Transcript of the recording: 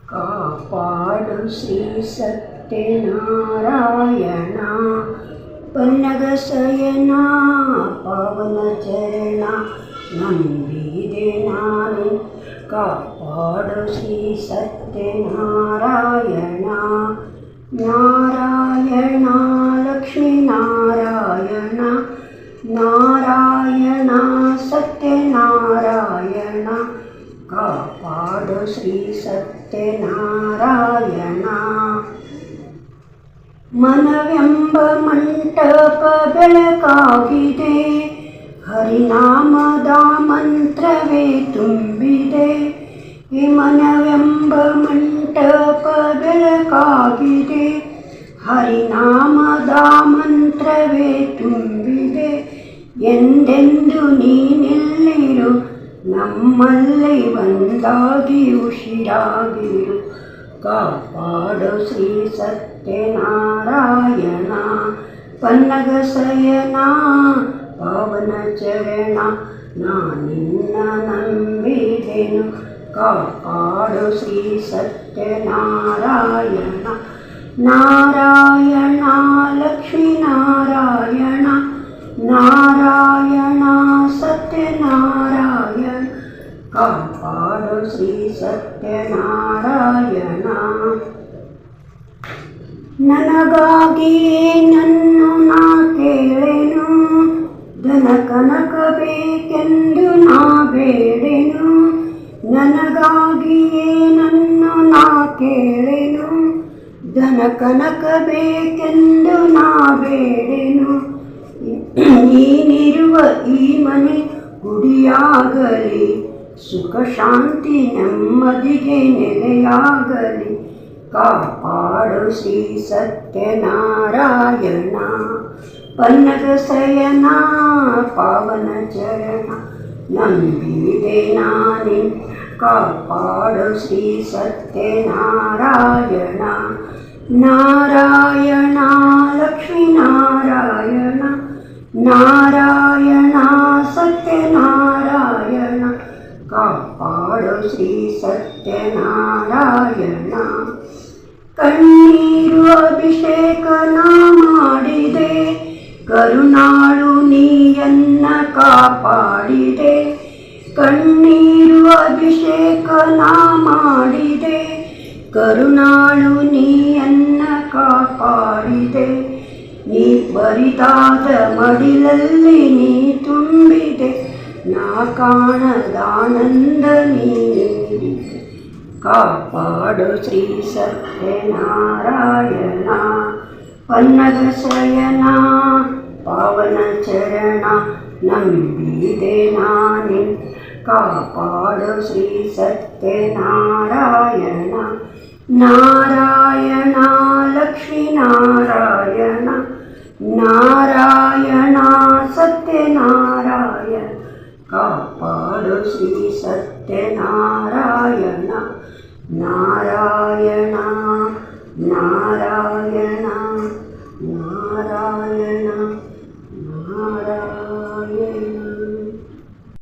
ಕಾಪಾಡು ಶ್ರೀ ಸತ್ಯನಾರಾಯಣ ಪನ್ನಗಸಯನ ಪಾವನ ಚರಣ ನಂಬಿದೆ ನಾನು ಕಾಪಾಡು ಶ್ರೀ ಸತ್ಯನಾರಾಯಣ ನಾರಾಯಣ ಲಕ್ಷ್ಮೀ ನಾರಾಯಣ ನಾರಾಯಣ ಸತ್ಯನಾರಾಯಣ ಕಾಪಾಡು ಶ್ರೀ ಸತ್ಯನಾರಾಯಣ ಮನವೆಂಬ ಮಂಟಪ ಬೆಳಕಾಗಿದೆ ಹರಿನಾಮದ ಮಂತ್ರವೇ ತುಂಬಿದೆ ಈ ಮನವೆಂಬ ಮಂಟಪ ಬೆಳಕಾಗಿದೆ ಹರಿನಾಮದ ಮಂತ್ರವೇ ತುಂಬಿದೆ ಎಂದೆಂದು ನೀನೆಲ್ಲಿರು ನಮ್ಮಲ್ಲಿ ಒಂದಾಗಿ ಉಸಿರಾಗಿರು ಕಾಪಾಡು ಶ್ರೀ ಸತ್ಯನಾರಾಯಣ ಪನ್ನಗಸಯನ ಪಾವನ ಚರಣ ನಾನಿನ್ನ ನಂಬಿದೆನು ಕಾಪಾಡು ಶ್ರೀ ಸತ್ಯನಾರಾಯಣ ನಾರಾಯಣ ಲಕ್ಷ್ಮೀ ನಾರಾಯಣ ನಾರಾಯಣ ಸತ್ಯನಾರಾಯಣ ಕಾಪಾಡು ಶ್ರೀ ಸತ್ಯನಾರಾಯಣ ನನಗಾಗಿಯೇ ನನ್ನು ನಾ ಕೇಳೆನು ಧನ ಕನಕ ಬೇಕೆಂದು ನಾ ಬೇಡೆನು ನನಗಾಗಿಯೇ ನನ್ನು ನಾ ಕೇಳೆನು ಧನ ಕನಕ ಬೇಕೆಂದು ನಾ ಬೇಡೆನು ನೀನಿರುವ ಈ ಮನೆ ಗುಡಿಯಾಗಲಿ ಸುಖ ಶಾಂತಿ ನೆಮ್ಮದಿಗೆ ನೆಲೆಯಾಗಲಿ ಕಾಪಾಡು ಶ್ರೀ ಸತ್ಯನಾರಾಯಣ ಪನ್ನಗಸಯನ ಪಾವನ ಚರಣ ನಂಬಿದೆ ನಾನಿ ಕಾಪಾಡು ಶ್ರೀ ಸತ್ಯನಾರಾಯಣ ನಾರಾಯಣ ಲಕ್ಷ್ಮೀ ನಾರಾಯಣ ನಾರಾಯಣ ಸತ್ಯನಾರಾಯಣ ಕಾಪಾಡು ಶ್ರೀ ಸತ್ಯನಾರಾಯಣ ಕಣ್ಣೀರು ಅಭಿಷೇಕನ ಮಾಡಿದೆ ಕರುಣಾಳು ನೀಯನ್ನ ಕಾಪಾಡಿದೆ ಕಣ್ಣೀರು ಅಭಿಷೇಕನ ಮಾಡಿದೆ ಕರುಣಾಳು ನೀಯನ್ನ ಕಾಪಾಡಿದೆ ನೀ ಬರಿದಾದ ಮಡಿಲಲ್ಲಿ ನೀ ತುಂಬಿದೆ ನಾ ಕಾಣದಾನಂದ ನೀಡಿದೆ ಕಾಪಾಡು ಶ್ರೀ ಸತ್ಯನಾರಾಯಣ ಪನ್ನಗಸಯನ ಪಾವನ ಚರಣ ನಂಬಿದೆ ನಾನಿ ಕಾಪಾಡು ಶ್ರೀ ಸತ್ಯನಾರಾಯಣ ನಾರಾಯಣ ಲಕ್ಷ್ಮೀ ನಾರಾಯಣ ನಾರಾಯಣ ಸತ್ಯನಾರಾಯಣ ಕಾಪಾಡು ಶ್ರೀ ಸತ್ಯನಾರಾಯಣ ನಾರಾಯಣ ನಾರಾಯಣ